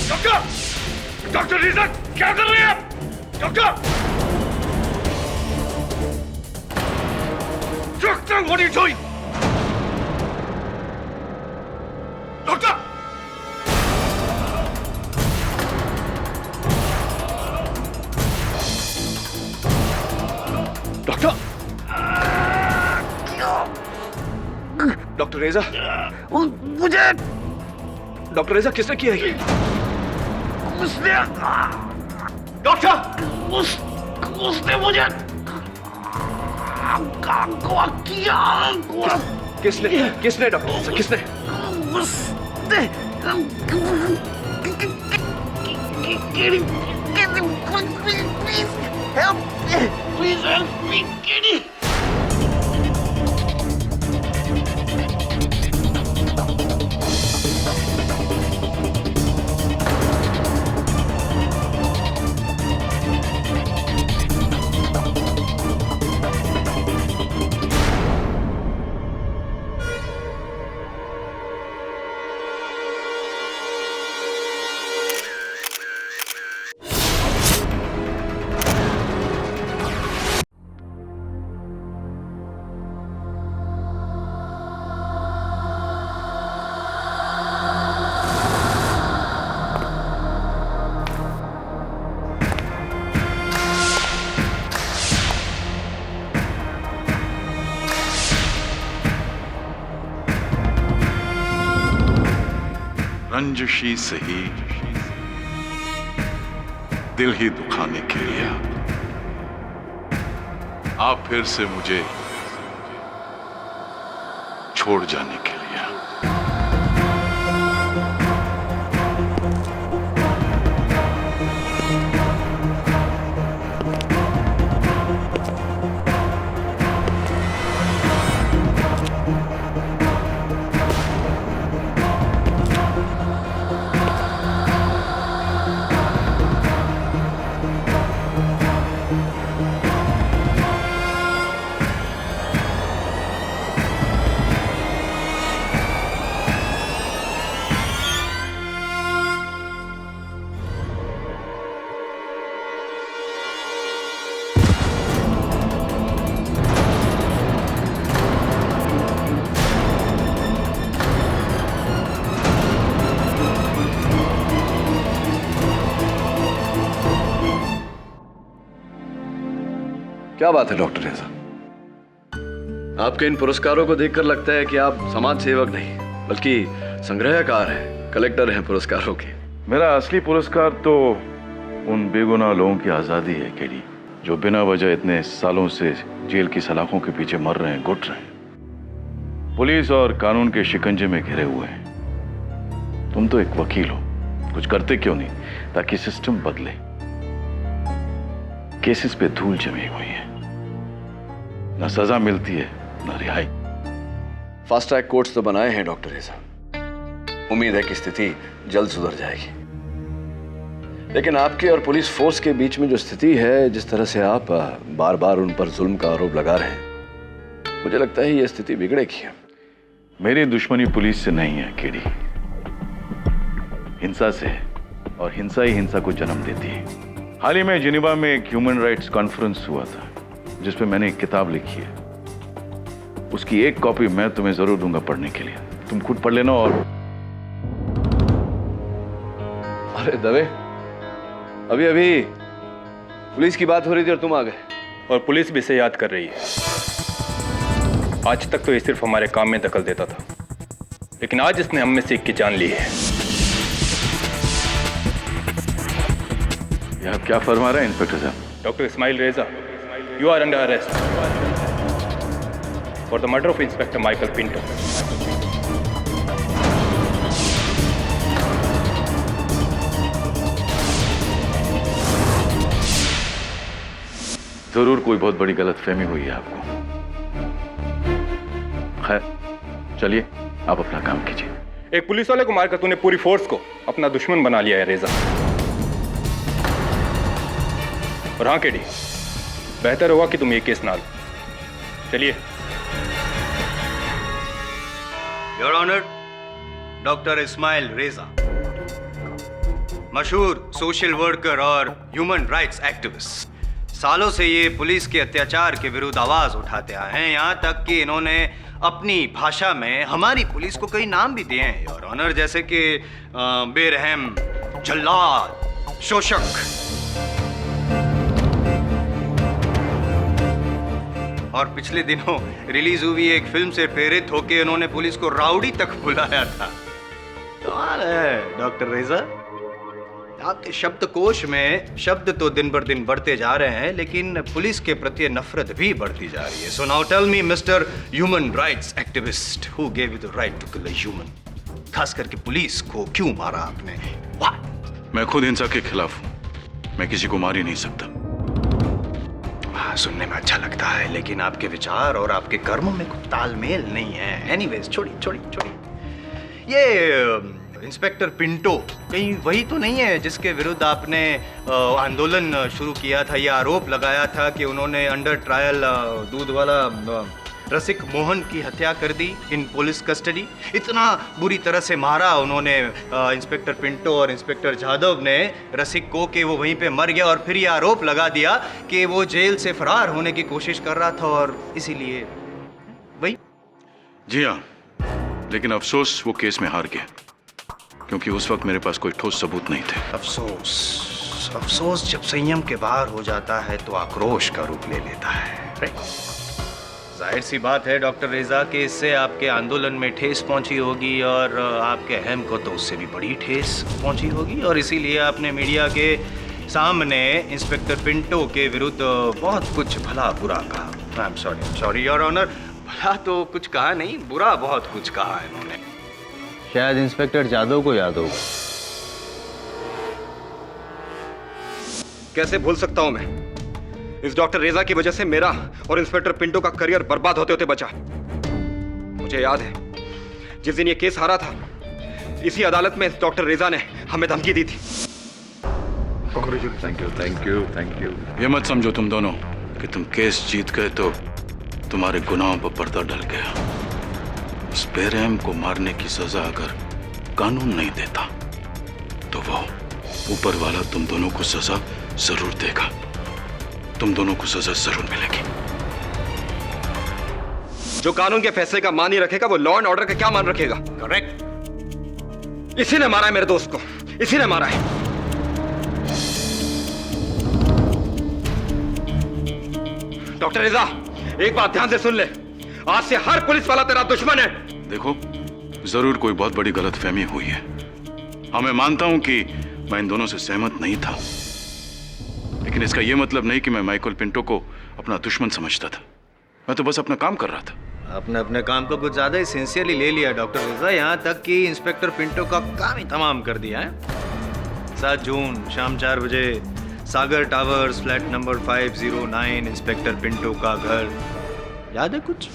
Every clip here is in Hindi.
डॉक्टर! डॉक्टर रेजा, क्या कर रहे हैं आप? Doctor! Doctor, what are you doing? Doctor! Doctor! Doctor Reza, मुझे डॉक्टर रेजा किसने किया ये? उसने डॉक्टर! उसने मुझे किया। किसने किसने डॉक्टर रेजा, किसने? उसने Please help me, Kitty. रंजिशी सही दिल ही दुखाने के लिए आप फिर से मुझे छोड़ जाने के लिए। क्या बात है डॉक्टर रेजा, आपके इन पुरस्कारों को देखकर लगता है कि आप समाज सेवक नहीं बल्कि संग्रहकार हैं, कलेक्टर हैं पुरस्कारों के। मेरा असली पुरस्कार तो उन बेगुनाह लोगों की आजादी है केडी, जो बिना वजह इतने सालों से जेल की सलाखों के पीछे मर रहे हैं, घुट रहे हैं, पुलिस और कानून के शिकंजे में घिरे हुए हैं। तुम तो एक वकील हो, कुछ करते क्यों नहीं ताकि सिस्टम बदले? केसेस पे धूल जमी हुई है, न सजा मिलती है न रिहाई। फास्ट ट्रैक कोर्ट्स तो बनाए हैं डॉक्टर रेजा, उम्मीद है कि स्थिति जल्द सुधर जाएगी। लेकिन आपके और पुलिस फोर्स के बीच में जो स्थिति है, जिस तरह से आप बार बार उन पर जुल्म का आरोप लगा रहे हैं, मुझे लगता है ये स्थिति बिगड़ेगी। मेरी दुश्मनी पुलिस से नहीं है केडी, हिंसा से है, और हिंसा ही हिंसा को जन्म देती है। हाल ही में जिनेवा में एक ह्यूमन राइट्स कॉन्फ्रेंस हुआ था जिसपे मैंने एक किताब लिखी है, उसकी एक कॉपी मैं तुम्हें जरूर दूंगा पढ़ने के लिए, तुम खुद पढ़ लेना। और अरे दवे, अभी अभी पुलिस की बात हो रही थी और तुम आ गए। और पुलिस भी इसे याद कर रही है। आज तक तो ये सिर्फ हमारे काम में दखल देता था, लेकिन आज इसने हम में से एक की जान ली है। ये आप क्या फरमा रहे हैं इंस्पेक्टर साहब? Doctor Ismail Reza, you are under arrest for the murder of inspector Michael Pinto. जरूर कोई बहुत बड़ी गलतफहमी हुई है आपको। खैर चलिए, आप अपना काम कीजिए। एक पुलिस वाले को मारकर तूने पूरी फोर्स को अपना दुश्मन बना लिया है रेजा। और हाँ केडी, बेहतर होगा कि तुम ये केस ना लो। चलिए। योर ऑनर, डॉक्टर इस्माइल रेजा। मशहूर सोशल वर्कर और ह्यूमन राइट्स एक्टिविस्ट। सालों से ये पुलिस के अत्याचार के विरुद्ध आवाज उठाते आए हैं, यहाँ तक कि इन्होंने अपनी भाषा में हमारी पुलिस को कई नाम भी दिए हैं योर ऑनर, जैसे कि बेरहम, जल्लाद, शोषक। और पिछले दिनों रिलीज हुई एक फिल्म से प्रेरित होकर उन्होंने पुलिस को राउडी तक बुलाया था। कमाल है डॉक्टर रेजा, आपके शब्दकोश में शब्द तो दिन बर दिन बढ़ते जा रहे हैं, लेकिन पुलिस के प्रति नफरत भी बढ़ती जा रही है। So now tell me mister human rights activist, who gave you the right to kill a human? खास करके पुलिस को क्यों मारा आपने? Why? मैं खुद हिंसा के खिलाफ हूं, मैं किसी को मार ही नहीं सकता। सुनने में अच्छा लगता है, लेकिन आपके विचार और आपके कर्मों में कुछ तालमेल नहीं है। एनीवेज छोड़िए। ये इंस्पेक्टर पिंटो कहीं वही तो नहीं है जिसके विरुद्ध आपने आंदोलन शुरू किया था? ये आरोप लगाया था कि उन्होंने अंडर ट्रायल दूध वाला रसिक मोहन की हत्या कर दी इन पुलिस कस्टडी। इतना बुरी तरह से मारा उन्होंने इंस्पेक्टर पिंटो और इंस्पेक्टर जाधव ने रसिक को कि वो वहीं पे मर गया, और फिर ये आरोप लगा दिया कि वो जेल से फरार होने की कोशिश कर रहा था और इसीलिए वही। जी हाँ, लेकिन अफसोस वो केस में हार गया, क्योंकि उस वक्त मेरे पास कोई ठोस सबूत नहीं थे। अफसोस जब संयम के बाहर हो जाता है तो आक्रोश का रूप ले लेता है। जाहिर सी बात है डॉक्टर रेजा कि इससे आपके आंदोलन में ठेस पहुंची होगी, और आपके अहम को तो उससे भी बड़ी ठेस पहुंची होगी, और इसीलिए आपने मीडिया के सामने इंस्पेक्टर पिंटो के विरुद्ध बहुत कुछ भला बुरा कहा। I am sorry your honour, भला तो कुछ कहा नहीं, बुरा बहुत कुछ कहा इन्होंने। शायद इंस्पेक्टर जादव को याद होगा। कैसे भूल सकता हूं मैं? इस डॉक्टर रेजा की वजह से मेरा और इंस्पेक्टर पिंटो का करियर बर्बाद होते होते बचा। मुझे याद है जिस दिन ये केस हारा था, इसी अदालत में डॉक्टर रेजा ने हमें धमकी दी थी। Thank you. ये मत समझो तुम दोनों कि तुम केस जीत गए तो तुम्हारे गुनाहों पर पर्दा डल गया। उस बेरहम को मारने की सजा अगर कानून नहीं देता तो वो ऊपर वाला तुम दोनों को सजा जरूर देगा। तुम दोनों को सजा जरूर मिलेगी। जो कानून के फैसले का मान ही रखेगा वो लॉ एंड ऑर्डर का क्या मान रखेगा? करेक्ट। इसी ने मारा है मेरे दोस्त को, इसी ने मारा है। डॉक्टर रेजा, एक बात ध्यान से सुन ले, आज से हर पुलिस वाला तेरा दुश्मन है। देखो, जरूर कोई बहुत बड़ी गलतफहमी हुई है। हाँ, मैं मानता हूं कि मैं इन दोनों से सहमत नहीं था, लेकिन इसका यह मतलब नहीं कि मैं माइकल पिंटो को अपना दुश्मन समझता था। मैं तो बस अपना काम कर रहा था। आपने अपने काम को कुछ ज्यादा ही सिंसियरली ले लिया डॉक्टर रेजा, यहाँ तक कि इंस्पेक्टर पिंटो का काम ही तमाम कर दिया है। 7 जून शाम 4 बजे Sagar towers flat number 509 inspector Pinto का घर, याद है कुछ?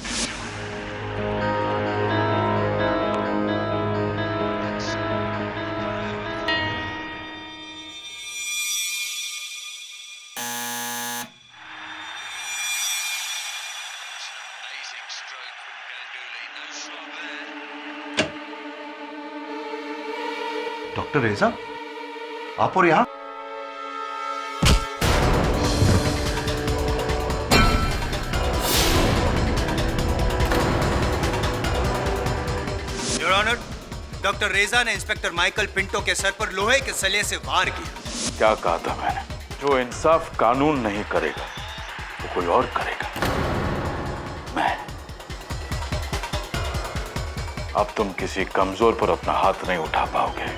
डॉक्टर रेजा, आप और यहाँ? योर ऑनर, डॉक्टर रेजा ने इंस्पेक्टर माइकल पिंटो के सर पर लोहे के सलिए से वार किया। क्या कहा था मैंने? जो इंसाफ कानून नहीं करेगा वो कोई और करेगा। मैं। अब तुम किसी कमजोर पर अपना हाथ नहीं उठा पाओगे,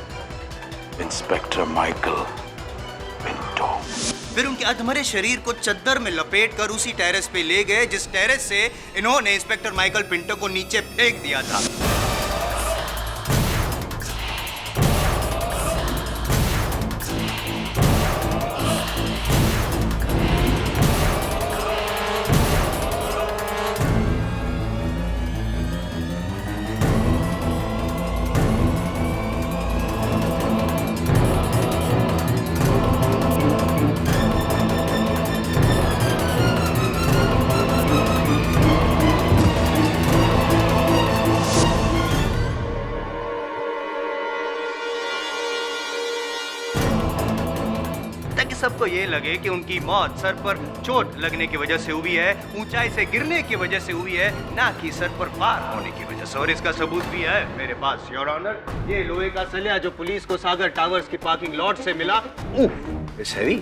इंस्पेक्टर माइकल पिंटो। फिर उनके अधमरे शरीर को चद्दर में लपेटकर उसी टेरेस पे ले गए जिस टेरेस से इन्होंने इंस्पेक्टर माइकल पिंटो को नीचे फेंक दिया था। को ये लगे कि उनकी मौत सर पर चोट लगने की वजह से हुई है, ऊंचाई से गिरने की वजह से हुई है, ना कि सर पर वार होने की वजह से। और इसका सबूत भी है मेरे पास योर ऑनर। ये लोहे का सलिया जो पुलिस को सागर टावर्स की पार्किंग लॉट से मिला, इट्स हेवी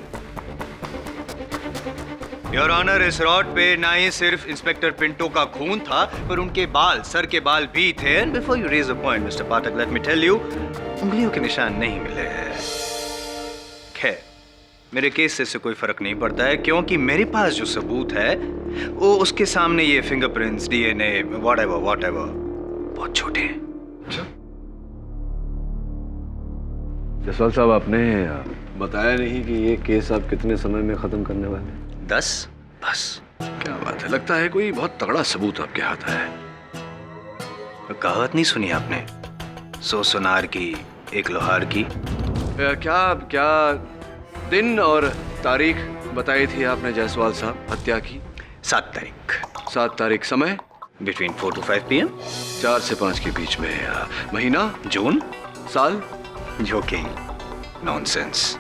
योर ऑनर। इस रॉड पे ना ही सिर्फ इंस्पेक्टर पिंटो का खून था, पर उनके बाल, सर के बाल भी थे। And before you raise a point mister Pathak, let me tell you, उंगलियों के निशान नहीं मिले हैं। खैर, मेरे केस से कोई फर्क नहीं पड़ता है, क्योंकि मेरे पास जो सबूत है वो उसके सामने ये फिंगरप्रिंट्स, डीएनए, व्हाटएवर बहुत छोटे हैं। जसवाल साहब, आपने बताया नहीं कि ये केस आप कितने समय में खत्म करने वाले हैं? 10 बस। क्या बात है, लगता है कोई बहुत तगड़ा सबूत आपके हाथ है। कहावत नहीं सुनी आपने, 100 सुनार की एक लोहार की? क्या दिन और तारीख बताई थी आपने जायसवाल साहब हत्या की? 7 तारीख। 7 तारीख, समय? Between 4 to 5 PM। 4 से 5 के बीच में। महीना? जून। साल? Joking, nonsense.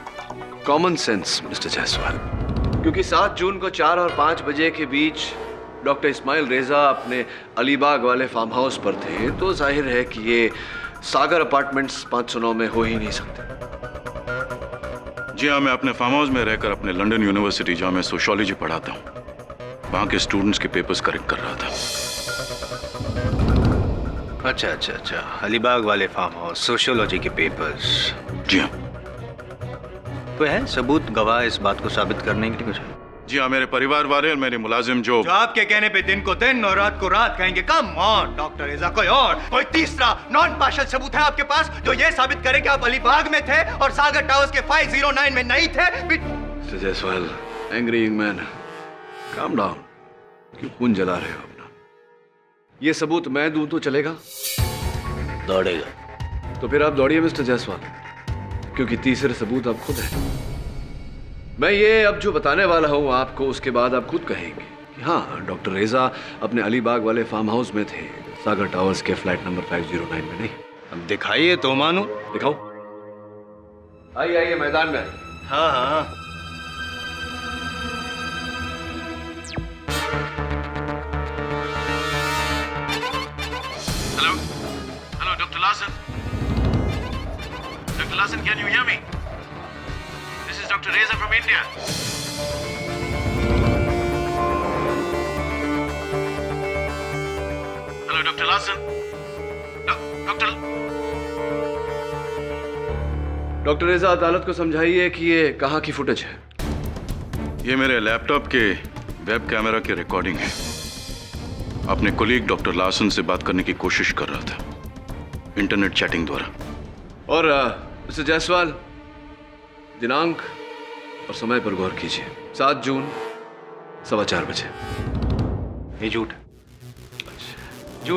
Common sense mister Jaiswal, क्योंकि 7 जून को 4 और 5 बजे के बीच डॉक्टर इस्माइल रेजा अपने अलीबाग वाले फार्म हाउस पर थे, तो जाहिर है कि ये सागर अपार्टमेंट्स 509 में हो ही नहीं सकते। जी हाँ, मैं अपने फार्म हाउस में रहकर अपने लंदन यूनिवर्सिटी जहाँ मैं सोशियोलॉजी पढ़ाता हूँ, वहाँ के स्टूडेंट्स के पेपर्स करेक्ट कर रहा था। अच्छा, अलीबाग वाले फार्म हाउस, सोशियोलॉजी के पेपर्स। जी हाँ। तो है सबूत, गवाह इस बात को साबित करने के लिए कुछ? जी हाँ, मेरे परिवार वाले और मेरे मुलाजिम जो आपके कहने पे दिन को दिन और रात को रात कहेंगे। कम ऑन डॉक्टर रेजा, कोई तीसरा नॉन पार्शियल सबूत है आपके पास जो ये साबित करे कि आप अलीबाग में थे और सागर टावर्स के 509 में नहीं थे? Mister Jaiswal, angry young man, calm down. क्यों खून जला रहे हो अपना? ये सबूत मैं दूं तो चलेगा? दौड़ेगा। तो फिर आप दौड़िए मिस्टर जायसवाल, क्योंकि तीसरे सबूत आप खुद हैं। मैं ये अब जो बताने वाला हूं आपको, उसके बाद आप खुद कहेंगे कि हाँ, डॉक्टर रेजा अपने अलीबाग वाले फार्म हाउस में थे, सागर टावर्स के फ्लैट नंबर 509 में नहीं। अब दिखाइए तो मानूं। दिखाओ। आइए मैदान में। हाँ। Hello doctor Larsen. Dr. Larson, can you hear me? This is Dr. Reza from India. Hello, Dr. Larson. Doctor रेजा, अदालत को समझाइए कि ये कहाँ की फुटेज है। ये मेरे लैपटॉप के वेब कैमरा की रिकॉर्डिंग है। अपने कोलीग डॉक्टर लासन से बात करने की कोशिश कर रहा था, इंटरनेट चैटिंग द्वारा। और मिस्टर जायसवाल, दिनांक और समय पर गौर कीजिए। 7 जून 4:15 बजे। ये झूठ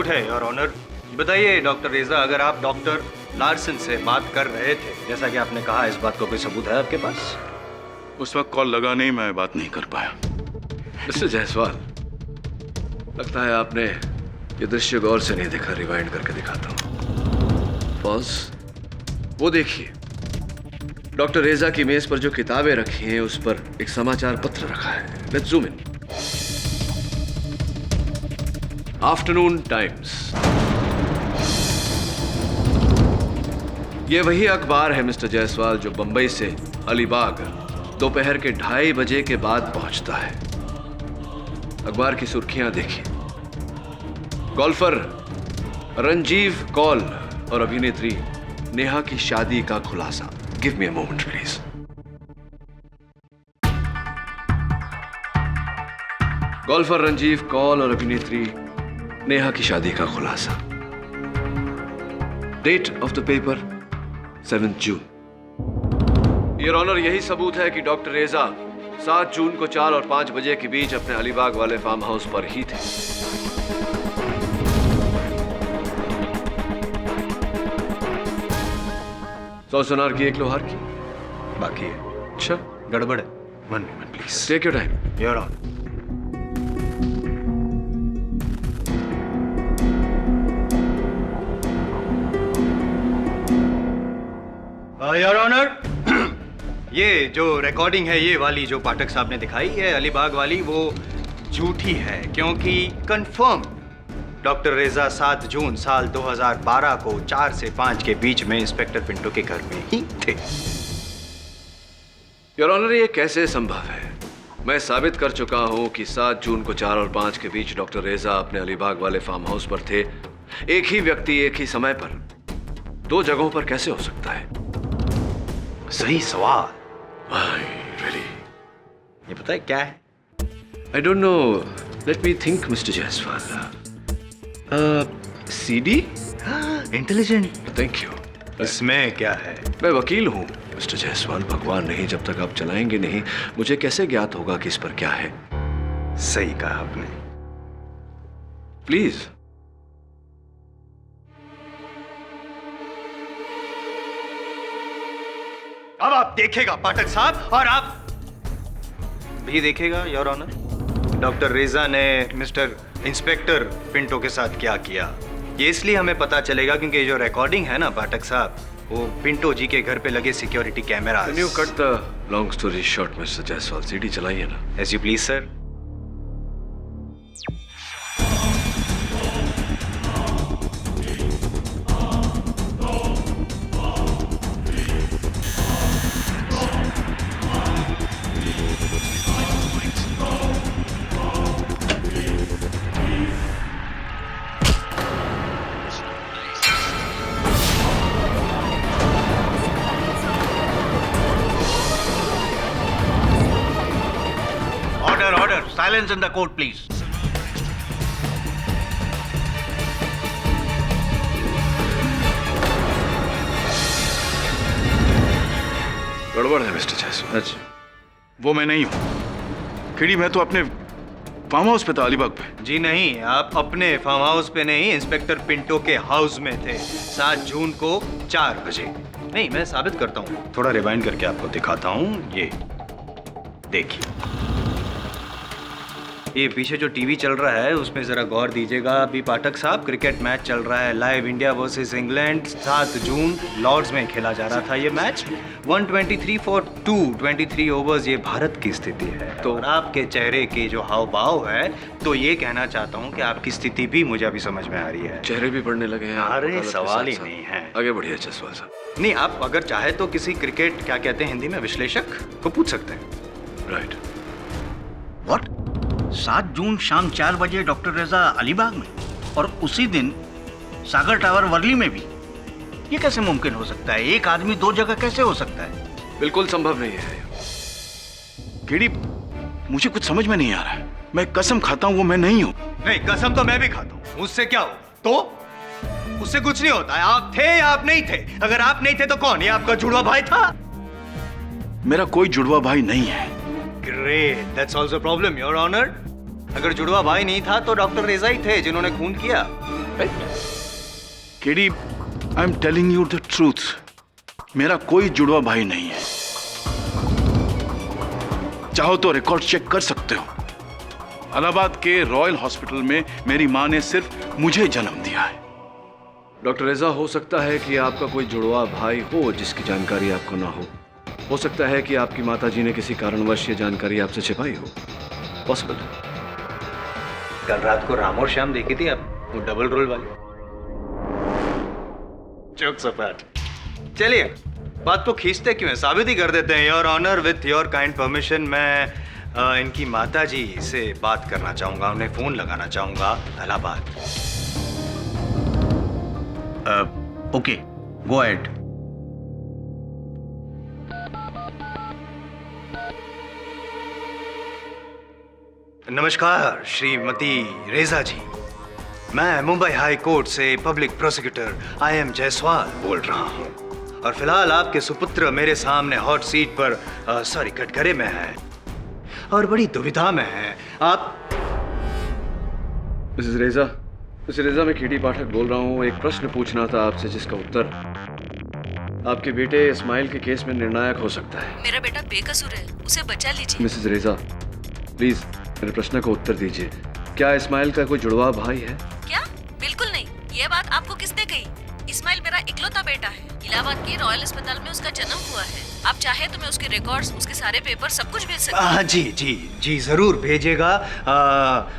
है योर ऑनर। बताइए डॉक्टर रेजा, अगर आप डॉक्टर लार्सन से बात कर रहे थे, जैसा कि आपने कहा, इस बात का कोई सबूत है आपके पास? उस वक्त कॉल लगा नहीं, मैं बात नहीं कर पाया। मिस्टर जायसवाल, लगता है आपने ये दृश्य गौर से नहीं देखा। रिवाइंड करके दिखाता हूँ। पॉज। वो देखिए, डॉक्टर रेजा की मेज पर जो किताबें रखी हैं उस पर एक समाचार पत्र रखा है। Let's zoom in. Afternoon times. ये वही अखबार है मिस्टर जायसवाल जो बंबई से अलीबाग दोपहर के 2:30 बजे के बाद पहुंचता है। अखबार की सुर्खियां देखिए। गोल्फर रंजीव कौल और अभिनेत्री नेहा की शादी का खुलासा। Give me a moment please. Golfer Ranjeev Kaul और अभिनेत्री नेहा की शादी का खुलासा। Date of the paper 7 June. Your honour, यही सबूत है कि डॉक्टर रेजा 7 जून को 4 और 5 बजे के बीच अपने अलीबाग वाले फार्म हाउस पर ही थे। सौ सुनार की एक लोहार की बाकी है। अच्छा, गड़बड़ है। 1 minute please. Take your time. Your honour. Your honour, ये जो रिकॉर्डिंग है, ये वाली जो पाठक साहब ने दिखाई है अलीबाग वाली, वो झूठी है, क्योंकि कंफर्म डॉक्टर रेजा 7 जून साल 2012 को 4 से 5 के बीच में इंस्पेक्टर पिंटो के घर में ही थे। योर ऑनर, ये कैसे संभव है? मैं साबित कर चुका हूं कि 7 जून को 4 और 5 के बीच डॉक्टर रेजा अपने अलीबाग वाले फार्म हाउस पर थे। एक ही व्यक्ति एक ही समय पर 2 जगहों पर कैसे हो सकता है? सही सवाल। Really? ये पता है क्या है? I don't know. Let me think, Mr. Jaiswal. CD? Intelligent. Thank you. इसमें क्या है? मैं वकील हूँ मिस्टर जायसवाल। भगवान नहीं, जब तक आप चलाएंगे नहीं, मुझे कैसे ज्ञात होगा कि इस पर क्या है? सही कहा आपने। प्लीज। अब आप देखेगा पाठक साहब, और आप भी देखेगा योर ऑनर, डॉक्टर रेजा ने मिस्टर इंस्पेक्टर पिंटो के साथ क्या किया। ये इसलिए हमें पता चलेगा क्योंकि जो रिकॉर्डिंग है ना पाठक साहब, वो पिंटो जी के घर पे लगे security camera. Can you cut the long story short, mister Jaiswal? CD चलाइए ना। As you please sir. Silence in the court, please. गड़बड़ है मिस्टर जायसवाल। अच्छा, वो मैं नहीं हूँ। खिड़ी, मैं तो अपने फार्म हाउस पे था अलीबाग पे। जी नहीं, आप अपने फार्म हाउस पे नहीं, इंस्पेक्टर पिंटो के हाउस में थे 7 जून को 4 बजे। नहीं, मैं साबित करता हूँ, थोड़ा रिवाइंड करके आपको दिखाता हूँ। ये देखिए, ये पीछे जो टीवी चल रहा है उसमें जरा गौर दीजिएगा अभी पाठक साहब। क्रिकेट मैच चल रहा है लाइव, इंडिया वर्सेस इंग्लैंड। 7 जून लॉर्ड्स में खेला जा रहा था ये मैच। 123 फॉर 223 ओवर्स, ये भारत की स्थिति है। तो आपके चेहरे के जो हाव भाव है, तो ये कहना चाहता हूँ कि आपकी स्थिति भी मुझे अभी समझ में आ रही है। चेहरे भी पढ़ने लगे हैं। अरे सवाल ही नहीं है। आगे बढ़िए जायसवाल साहब। नहीं, आप अगर चाहे तो किसी क्रिकेट, क्या कहते हैं हिंदी में, विश्लेषक को पूछ सकते हैं। राइट। What? 7 जून शाम 4 बजे डॉक्टर रेजा अलीबाग में, और उसी दिन सागर टावर वर्ली में भी। ये कैसे मुमकिन हो सकता है? एक आदमी 2 जगह कैसे हो सकता है? बिल्कुल संभव नहीं है। खिड़ी, मुझे कुछ समझ में नहीं आ रहा है। मैं कसम खाता हूँ वो मैं नहीं हूँ। नहीं, कसम तो मैं भी खाता हूँ। उससे क्या हो? तो उससे कुछ नहीं होता है। आप थे या आप नहीं थे? अगर आप नहीं थे तो कौन? ये आपका जुड़वा भाई था? मेरा कोई जुड़वा भाई नहीं है। Great, that's also problem your honour. अगर जुड़वा भाई नहीं था तो डॉक्टर रेजा ही थे जिन्होंने खून किया। KD, I am telling you the truth. मेरा कोई जुड़वा भाई नहीं है। चाहो तो रिकॉर्ड चेक कर सकते हो। इलाहाबाद के रॉयल हॉस्पिटल में मेरी मां ने सिर्फ मुझे जन्म दिया है। डॉक्टर रेजा, हो सकता है कि आपका कोई जुड़वा भाई हो जिसकी जानकारी आपको ना हो सकता है कि आपकी माताजी ने किसी कारणवश ये जानकारी आपसे छिपाई हो। पॉसिबल है। कल रात को राम और श्याम देखी थी आप, वो डबल रोल वाली। जोक सपाट। चलिए, बात तो खींचते क्यों है, साबित ही कर देते हैं your honour. With your kind permission मैं इनकी माताजी से बात करना चाहूंगा, उन्हें फोन लगाना चाहूंगा इलाहाबाद। Okay, go ahead. नमस्कार श्रीमती रेजा जी, मैं मुंबई हाई कोर्ट से पब्लिक प्रोसिक्यूटर IM जायसवाल बोल रहा हूँ, और फिलहाल आपके सुपुत्र मेरे सामने हॉट सीट पर कटघरे में है और बड़ी दुविधा में है। आप मिसेस रेजा, मैं खीड़ी पाठक बोल रहा हूँ। एक प्रश्न पूछना था आपसे जिसका उत्तर आपके बेटे इस्माइल के केस में निर्णायक हो सकता है। मेरा बेटा बेकसूर है, उसे बचा लीजिए। मिसेस रेजा, प्लीज मेरे प्रश्न का उत्तर दीजिए। क्या इस्माइल का कोई जुड़वा भाई है? क्या? बिल्कुल नहीं। ये बात आपको किसने कही? इस्माइल मेरा इकलौता बेटा है। इलाहाबाद के रॉयल अस्पताल में उसका जन्म हुआ है। आप चाहे तो मैं उसके रिकॉर्ड्स, उसके सारे पेपर सब कुछ भेज सकती हूँ। जी जी जी जरूर भेजिएगा।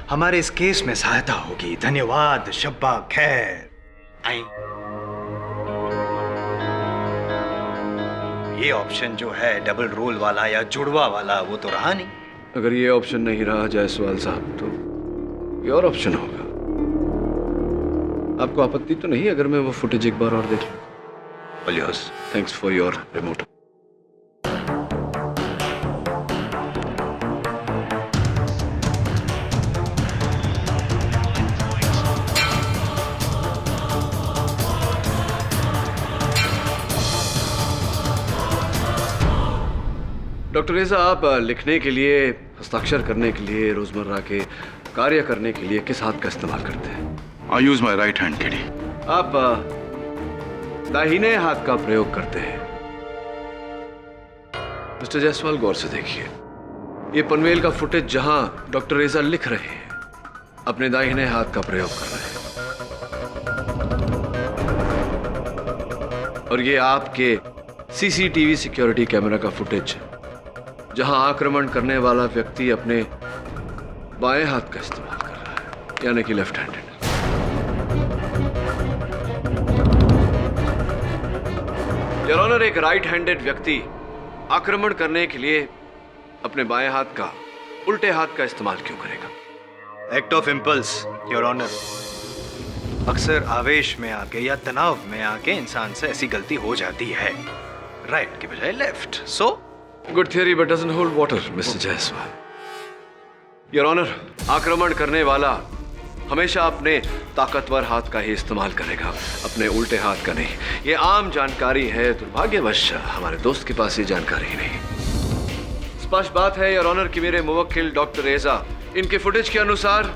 हमारे इस केस में सहायता होगी। धन्यवाद। शब्बा खैर। आई ये ऑप्शन जो है डबल रोल वाला या जुड़वा वाला वो तो रहा नहीं। अगर ये ऑप्शन नहीं रहा जायसवाल साहब तो ये और ऑप्शन होगा। आपको आपत्ति तो नहीं अगर मैं वो फुटेज एक बार और देख लूं? Yes. Thanks for your remote. Doctor रेजा, आप लिखने के लिए, हस्ताक्षर करने के लिए, रोजमर्रा के कार्य करने के लिए किस हाथ का इस्तेमाल करते हैं? I use my right hand KD. आप दाहिने हाथ का प्रयोग करते हैं। मिस्टर जायसवाल, गौर से देखिए, ये पनवेल का फुटेज जहां डॉक्टर रेजा लिख रहे हैं, अपने दाहिने हाथ का प्रयोग कर रहे हैं। और ये आपके सीसीटीवी सिक्योरिटी कैमरा का फुटेज जहां आक्रमण करने वाला व्यक्ति अपने बाएं हाथ का इस्तेमाल कर रहा है, यानी कि लेफ्ट हैंडेड। योर ऑनर, एक राइट हैंडेड व्यक्ति आक्रमण करने के लिए अपने बाएं हाथ का, उल्टे हाथ का इस्तेमाल क्यों करेगा? Act of impulse your honour. अक्सर आवेश में आके या तनाव में आके इंसान से ऐसी गलती हो जाती है, राइट की बजाय left. So good theory but doesn't hold water mister Jaiswal. Your honour, आक्रमण करने वाला हमेशा अपने ताकतवर हाथ का ही इस्तेमाल करेगा, अपने उल्टे हाथ का नहीं। ये आम जानकारी है, दुर्भाग्यवश हमारे दोस्त के पास ये जानकारी ही नहीं। स्पष्ट बात है योर ऑनर कि मेरे मुवक्किल डॉक्टर रेजा इनके फुटेज के अनुसार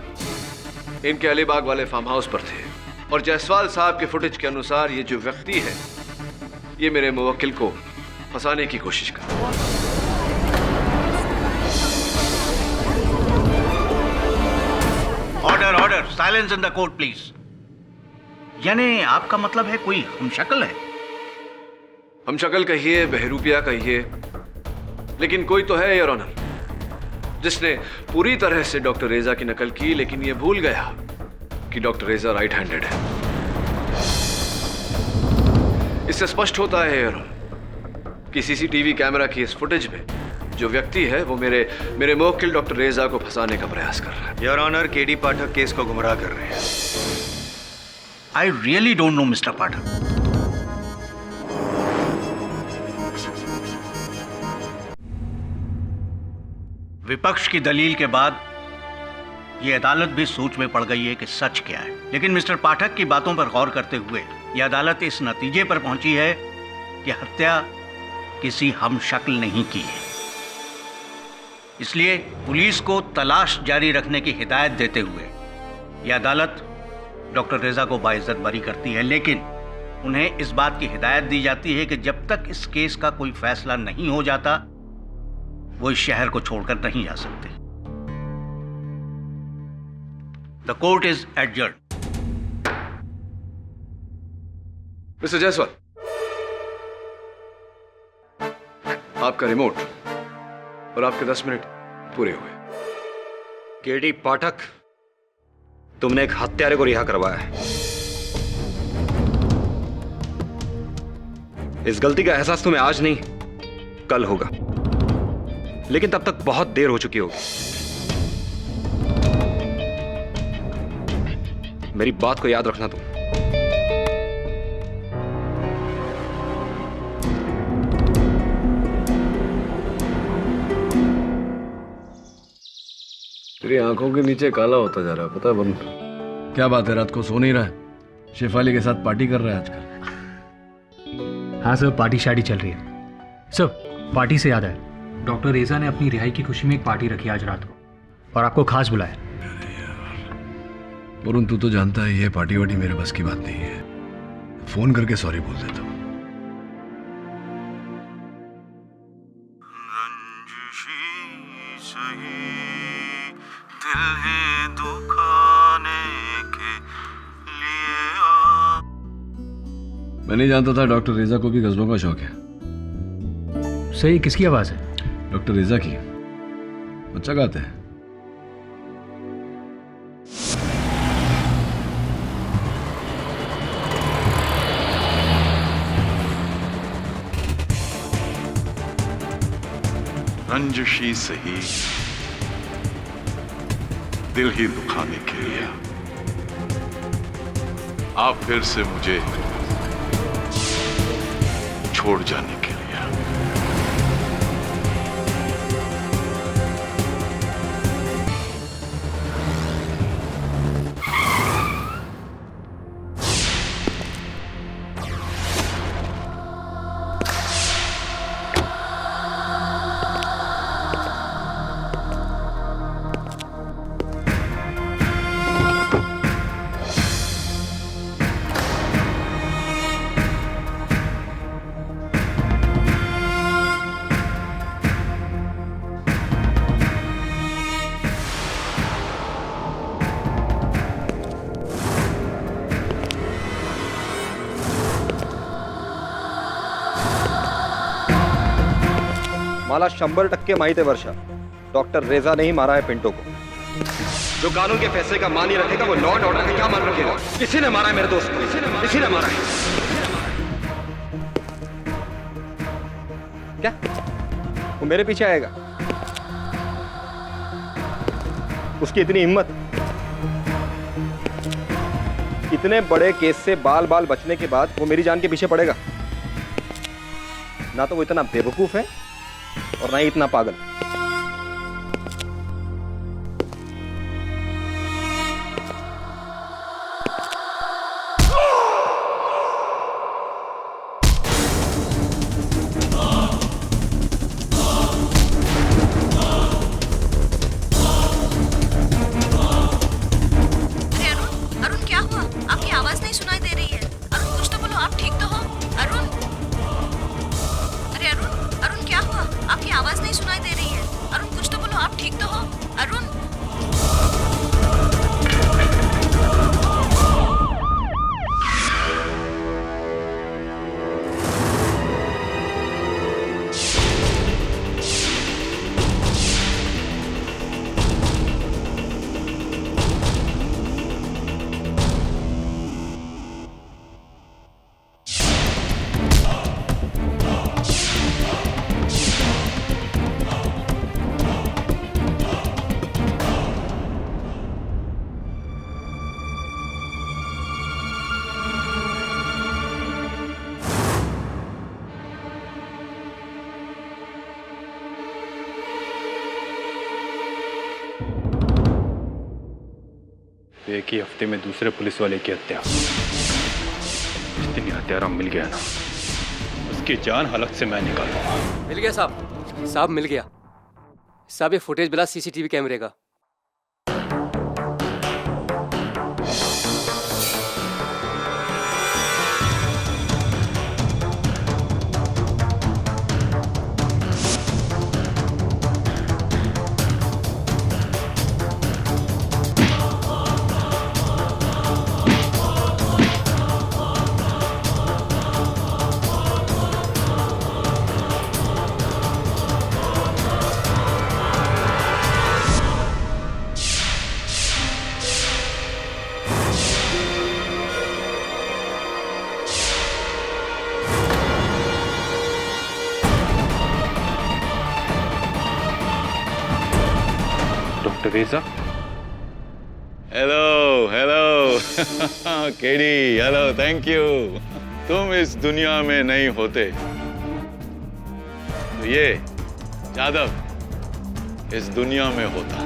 इनके अलीबाग वाले फार्म हाउस पर थे, और जायसवाल साहब के फुटेज के अनुसार ये जो व्यक्ति है ये मेरे मुवक्किल को फंसाने की कोशिश कर रहा है। Order order, silence in the court please. यानी आपका मतलब है कोई हमशक्ल है? हम शक्ल कहिए, बहरूपिया कहिए, लेकिन कोई तो है योर ऑनर जिसने पूरी तरह से डॉक्टर रेजा की नकल की, लेकिन ये भूल गया कि डॉक्टर रेजा राइट हैंडेड है। इससे स्पष्ट होता है योर ऑनर कि सीसीटीवी कैमरा की इस फुटेज में जो व्यक्ति है वो मेरे मुवक्किल डॉक्टर रेजा को फंसाने का प्रयास कर रहा है। Your honour, KD Pathak case को गुमराह कर रहे हैं। I really don't know mister Pathak. विपक्ष की दलील के बाद यह अदालत भी सोच में पड़ गई है कि सच क्या है, लेकिन मिस्टर पाठक की बातों पर गौर करते हुए यह अदालत इस नतीजे पर पहुंची है कि हत्या किसी हमशक्ल नहीं की है। इसलिए पुलिस को तलाश जारी रखने की हिदायत देते हुए यह अदालत डॉक्टर रेजा को बाइज्जत बरी करती है, लेकिन उन्हें इस बात की हिदायत दी जाती है कि जब तक इस केस का कोई फैसला नहीं हो जाता वो इस शहर को छोड़कर नहीं जा सकते। The court is adjourn. Mister Jaiswal, आपका रिमोट और आपके 10 मिनट पूरे हुए। केडी पाठक, तुमने एक हत्यारे को रिहा करवाया है। इस गलती का एहसास तुम्हें आज नहीं कल होगा, लेकिन तब तक बहुत देर हो चुकी होगी। मेरी बात को याद रखना तुम। तेरी आंखों के नीचे काला होता जा रहा है, पता है वरुण? क्या बात है, रात को सो नहीं रहा है? शेफाली के साथ पार्टी कर रहा है आजकल? हाँ सर, पार्टी शार्टी चल रही है। सर, पार्टी से याद है, डॉक्टर रेजा ने अपनी रिहाई की खुशी में एक पार्टी रखी आज रात को और आपको खास बुलाया। वरुण, तू तो जानता है ये पार्टी वार्टी मेरे बस की बात नहीं है। फोन करके सॉरी बोल देता हूँ। मैं नहीं जानता था डॉक्टर रेजा को भी गजलों का शौक है। सही, किसकी आवाज़ है? डॉक्टर रेजा की। अच्छा गाते हैं। रंजिशी सही, दिल ही दुखाने के लिए आप फिर से मुझे छोड़ जाने के लिए। मला 100% माहित है वर्षा, डॉक्टर रेजा ने ही मारा है पिंटो को। जो कानून के फैसले का मान ही रखेगा वो लॉ एंड ऑर्डर का क्या मान रखेगा? किसी ने मारा है मेरे दोस्त को, किसी ने मारा है। क्या वो मेरे पीछे आएगा? उसकी इतनी हिम्मत? इतने बड़े केस से बाल बाल बचने के बाद वो मेरी जान के पीछे पड़ेगा? ना तो वो इतना बेवकूफ है और ना ही इतना पागल। अरुण क्या हुआ? आपकी आवाज नहीं सुनाई दे रही है। अरुण कुछ तो बोलो, आप ठीक तो हो? अरुण, अरे अरुण क्या हुआ? आपकी आवाज नहीं सुनाई दे रही है। अरुण कुछ तो बोलो, आप ठीक तो हो? अरुण, एक ही हफ्ते में दूसरे पुलिस वाले की हत्या। जिस दिन ये हत्यारा मिल गया ना, उसकी जान हलक से मैं निकालूंगा। मिल गया साहब मिल गया साहब। ये फुटेज मिला सीसीटीवी कैमरे का। डॉक्टर रेजा, hello KD, hello, thank you. तुम इस दुनिया में नहीं होते तो ये जादव इस दुनिया में होता।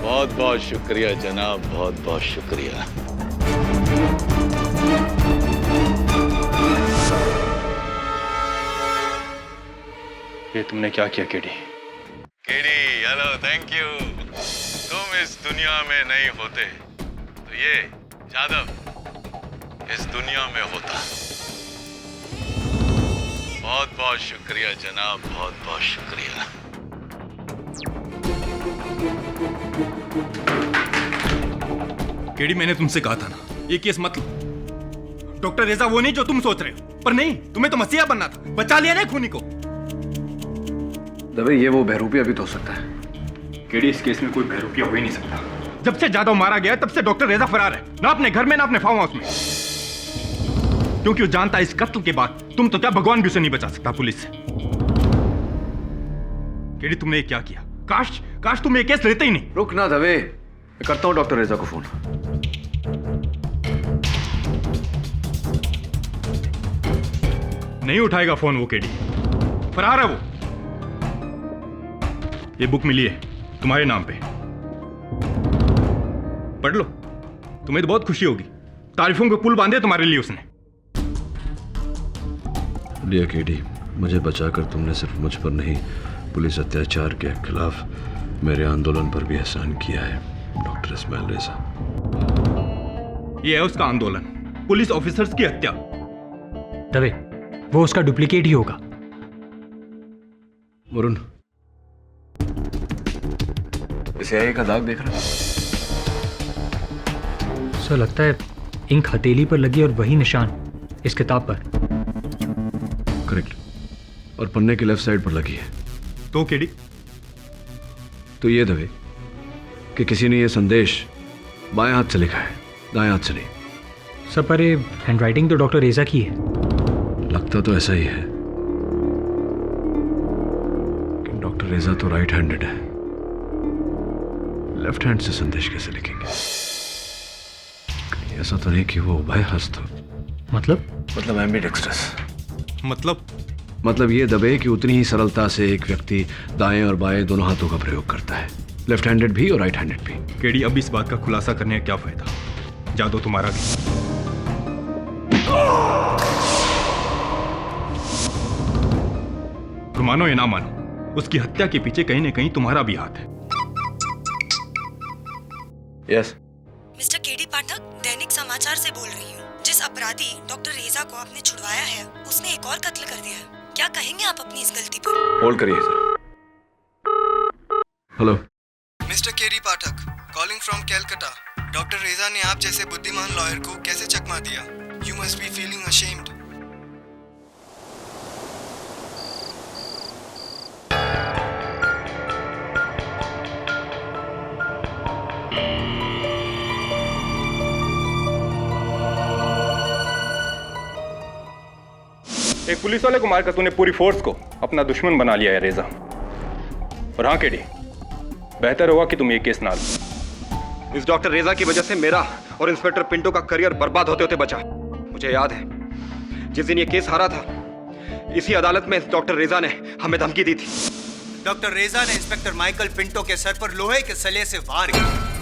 बहुत बहुत शुक्रिया जनाब, बहुत बहुत शुक्रिया। ये तुमने क्या किया KD? KD, hello, thank you. तुम इस दुनिया में नहीं होते तो ये जादव इस दुनिया में होता। बहुत बहुत शुक्रिया जनाब, बहुत बहुत शुक्रिया। केडी, मैंने तुमसे कहा था ना, ये केस मत लो। डॉक्टर रेजा वो नहीं जो तुम सोच रहे हो, पर नहीं, तुम्हें तो मसीहा बनना था। बचा लिया ना खूनी को। दबे ये वो बहरूपिया भी तो हो सकता है। केडी, इस केस में कोई बहरूपिया हो ही नहीं सकता। जब से जादव मारा गया तब से डॉक्टर रेजा फरार है, ना अपने घर में ना अपने फार्म हाउस में, क्योंकि वो जानता है इस कत्ल के बाद तुम तो क्या भगवान भी उसे नहीं बचा सकता पुलिस से। केडी, तुमने ये क्या किया? काश तुम ये केस लेते ही नहीं। रुक ना दबे, मैं करता हूं डॉक्टर रेजा को फोन। नहीं उठाएगा फोन वो केडी, फरार है वो। ये बुक मिली है तुम्हारे नाम पे, पढ़ लो, तुम्हें तो बहुत खुशी होगी। तारीफों के पुल बांधे तुम्हारे लिए उसने। लिया केडी, मुझे बचाकर तुमने सिर्फ मुझ पर नहीं, पुलिस अत्याचार के खिलाफ मेरे आंदोलन पर भी एहसान किया है डॉक्टर इस्माइल रेजा। ये है उसका आंदोलन, पुलिस ऑफिसर्स की हत्या। दबे, वो उसका डुप्लीकेट ही होगा। वरुण, इसे आई का दाग देख रहा? सर लगता है इंक हथेली पर लगी और वही निशान इस किताब पर। करेक्ट, और पन्ने के लेफ्ट साइड पर लगी है। तो केडी, तो ये दबे कि किसी ने ये संदेश बाएं हाथ से लिखा है, दाएं हाथ से नहीं। सर पर ये हैंडराइटिंग तो डॉक्टर रेजा की है। लगता तो ऐसा ही है, कि डॉक्टर रेजा तो राइट हैंडेड है, लेफ्ट हैंड से संदेश कैसे लिखेंगे? कहीं ऐसा तो नहीं कि वो उभय हस्त हो? मतलब एम्बिडेक्स्ट्रस। मतलब ये दबे कि उतनी ही सरलता से एक व्यक्ति दाएं और बाएं दोनों हाथों का प्रयोग करता है, लेफ्ट हैंडेड भी और राइट हैंडेड भी। केडी, अब इस बात का खुलासा करने का क्या फायदा? जादू तुम्हारा भी। तो मानो या ना मानो, उसकी हत्या के पीछे कहीं ना कहीं तुम्हारा भी हाथ है। यस। मिस्टर केडी पाठक, दैनिक समाचार से बोल रही हूँ। जिस अपराधी डॉक्टर रेजा को आपने छुड़वाया है, उसने एक और कत्ल कर दिया है। क्या कहेंगे आप अपनी इस गलती पर? होल्ड करिए sir. Hello mister KD Pathak, calling from Calcutta. Doctor रेजा ने आप जैसे बुद्धिमान लॉयर को कैसे चकमा दिया? You must be feeling ashamed. एक पुलिस वाले को मारकर तूने पूरी फोर्स को अपना दुश्मन बना लिया है रेजा। और हाँ केडी, बेहतर होगा कि तुम ये केस ना लो। इस डॉक्टर रेजा की वजह से मेरा और इंस्पेक्टर पिंटो का करियर बर्बाद होते होते बचा। मुझे याद है जिस दिन ये केस हारा था, इसी अदालत में डॉक्टर रेजा ने हमें धमकी दी थी। डॉक्टर रेजा ने इंस्पेक्टर माइकल पिंटो के सर पर लोहे के सले से वार किया,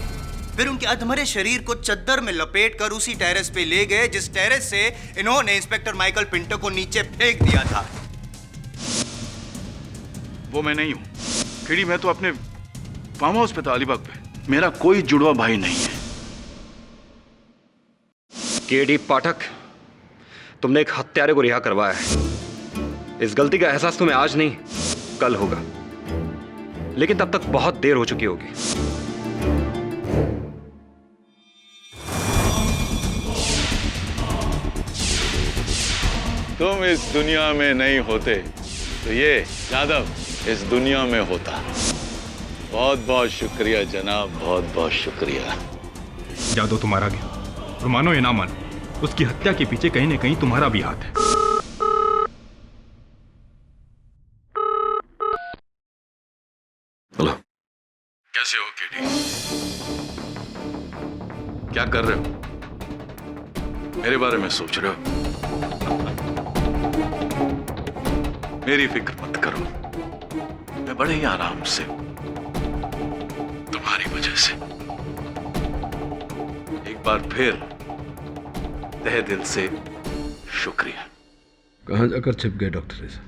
फिर उनके अधमरे शरीर को चद्दर में लपेटकर उसी टेरेस पे ले गए जिस टेरेस से इन्होंने इंस्पेक्टर माइकल पिंटो को नीचे फेंक दिया था। वो मैं नहीं हूं केडी, मैं तो अपने फार्म हाउस पे था अलीबाग पे। मेरा कोई जुड़वा भाई नहीं है। केडी पाठक, तुमने एक हत्यारे को रिहा करवाया है। इस गलती का एहसास तुम्हें आज नहीं कल होगा, लेकिन तब तक बहुत देर हो चुकी होगी। तुम इस दुनिया में नहीं होते तो ये यादव इस दुनिया में होता। बहुत बहुत शुक्रिया जनाब, बहुत बहुत शुक्रिया। जादू तुम्हारा गया, और मानो या ना मानो, उसकी हत्या के पीछे कहीं ना कहीं तुम्हारा भी हाथ है। हेलो, कैसे हो केडी? क्या कर रहे हो? मेरे बारे में सोच रहे हो? मेरी फिक्र मत करो, मैं बड़े ही आराम से, तुम्हारी वजह से। एक बार फिर तहे दिल से शुक्रिया। कहां जाकर छिप गए डॉक्टर रेजा?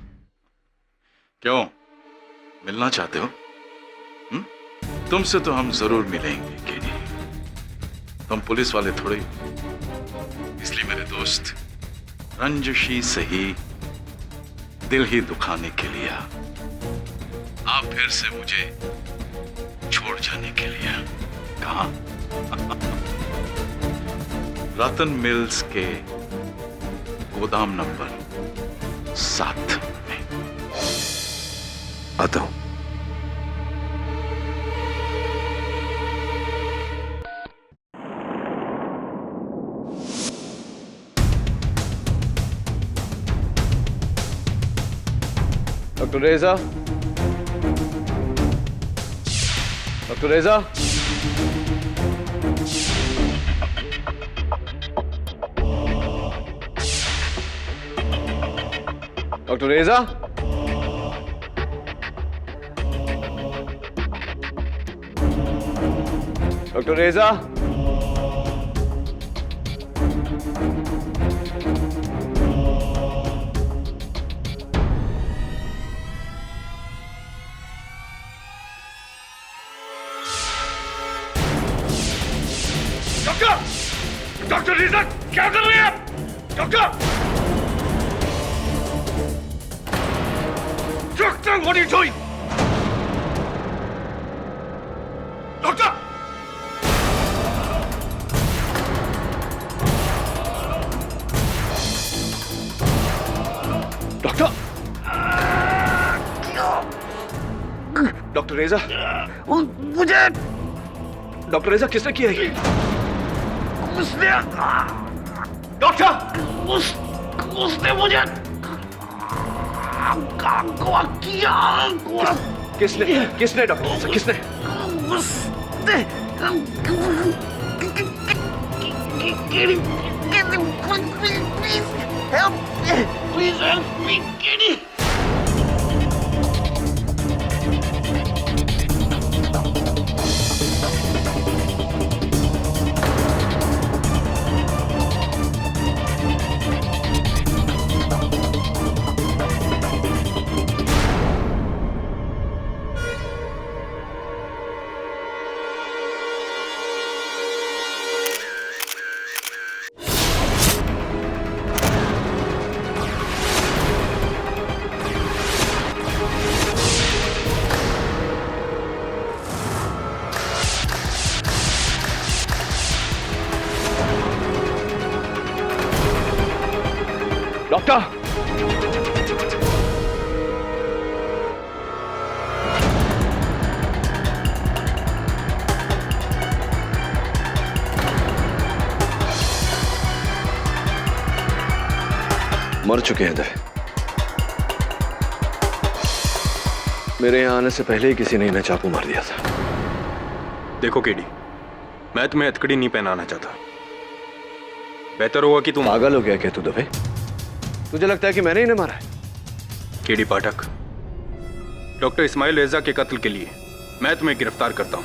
क्यों, मिलना चाहते हो? तुमसे तो हम जरूर मिलेंगे केडी। तुम पुलिस वाले थोड़े, इसलिए मेरे दोस्त रंजशी सही दिल ही दुखाने के लिए आप फिर से मुझे छोड़ जाने के लिए कहा। रतन मिल्स के गोदाम नंबर 7 में। आता हूं। डॉक्टर रेजा, डॉक्टर रेजा, डॉक्टर रेजा, डॉक्टर रेजा, डॉक्टर रेजा, क्या कर रहे हैं आप? Doctor, doctor, what are you doing? Doctor, doctor, doctor Reza, मुझे डॉक्टर रेजा किसने किया ये? उसने डॉक्टर, उसने मुझे किया। किसने किसने डॉक्टर रेजा किसने? उसने please help me KD. Doctor, मर चुके हैं दवे। मेरे यहां आने से पहले ही किसी ने इन्हें चाकू मार दिया था। देखो केडी, मैं तुम्हें हथकड़ी नहीं पहनाना चाहता। बेहतर होगा कि तुम पागल हो गया क्या तू दवे? तुझे लगता है कि मैंने इन्हें मारा है? केडी पाठक, डॉक्टर इस्माइल रेजा के कत्ल के लिए मैं तुम्हें गिरफ्तार करता हूं।